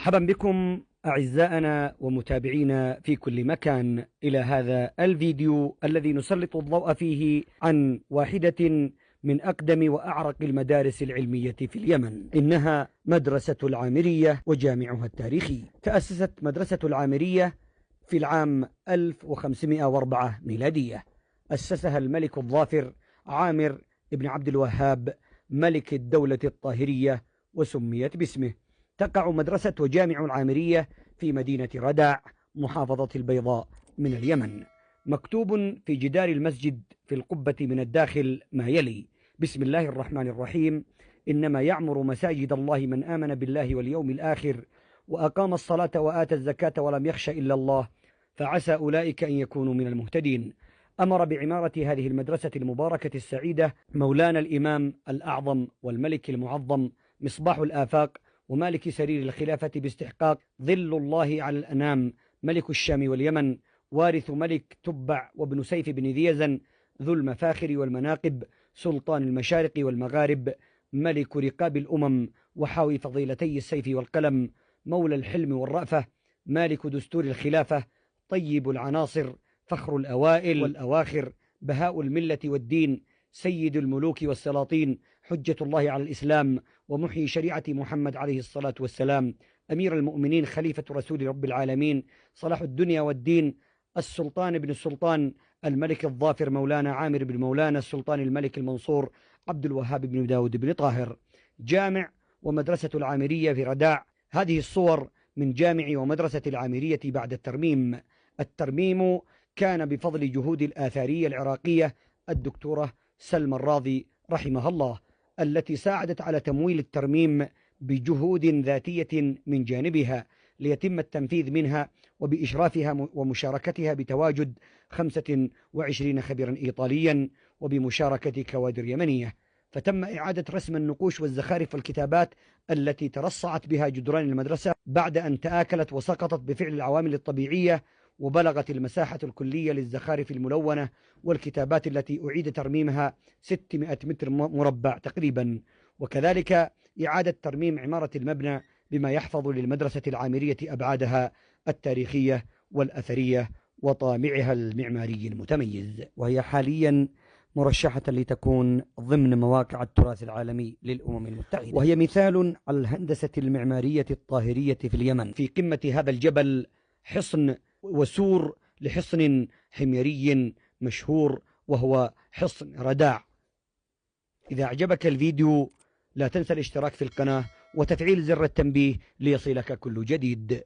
مرحبا بكم أعزائنا ومتابعينا في كل مكان إلى هذا الفيديو الذي نسلط الضوء فيه عن واحدة من أقدم وأعرق المدارس العلمية في اليمن، إنها مدرسة العامرية وجامعها التاريخي. تأسست مدرسة العامرية في العام 1504 ميلادية. أسسها الملك الظافر عامر بن عبد الوهاب ملك الدولة الطاهرية وسميت باسمه. تقع مدرسة وجامع العامرية في مدينة رداع محافظة البيضاء من اليمن. مكتوب في جدار المسجد في القبة من الداخل ما يلي: بسم الله الرحمن الرحيم، إنما يعمر مساجد الله من آمن بالله واليوم الآخر وأقام الصلاة وآتى الزكاة ولم يخش إلا الله فعسى أولئك أن يكونوا من المهتدين. أمر بعمارة هذه المدرسة المباركة السعيدة مولانا الإمام الأعظم والملك المعظم مصباح الآفاق ومالك سرير الخلافة باستحقاق ظل الله على الأنام ملك الشام واليمن وارث ملك تبع وابن سيف بن ذيزن ذو المفاخر والمناقب سلطان المشارق والمغارب ملك رقاب الأمم وحاوي فضيلتي السيف والقلم مولى الحلم والرأفة مالك دستور الخلافة طيب العناصر فخر الأوائل والأواخر بهاء الملة والدين سيد الملوك والسلاطين حجة الله على الإسلام ومحيي شريعة محمد عليه الصلاة والسلام أمير المؤمنين خليفة رسول رب العالمين صلاح الدنيا والدين السلطان بن السلطان الملك الظافر مولانا عامر بن مولانا السلطان الملك المنصور عبد الوهاب بن داود بن طاهر. جامع ومدرسة العامرية في رداع. هذه الصور من جامع ومدرسة العامرية بعد الترميم. الترميم كان بفضل جهود الآثارية العراقية الدكتورة سلمى الراضي رحمها الله، التي ساعدت على تمويل الترميم بجهود ذاتية من جانبها ليتم التنفيذ منها وبإشرافها ومشاركتها بتواجد 25 خبيرا إيطاليا وبمشاركة كوادر يمنية. فتم إعادة رسم النقوش والزخارف والكتابات التي ترصعت بها جدران المدرسة بعد أن تآكلت وسقطت بفعل العوامل الطبيعية، وبلغت المساحة الكلية للزخارف الملونة والكتابات التي أعيد ترميمها 600 متر مربع تقريبا. وكذلك إعادة ترميم عمارة المبنى بما يحفظ للمدرسة العامرية أبعادها التاريخية والأثرية وطابعها المعماري المتميز، وهي حاليا مرشحة لتكون ضمن مواقع التراث العالمي للأمم المتحدة، وهي مثال على الهندسة المعمارية الطاهرية في اليمن. في قمة هذا الجبل حصن وسور لحصن حميري مشهور وهو حصن رداع. إذا أعجبك الفيديو لا تنسى الاشتراك في القناة وتفعيل زر التنبيه ليصلك كل جديد.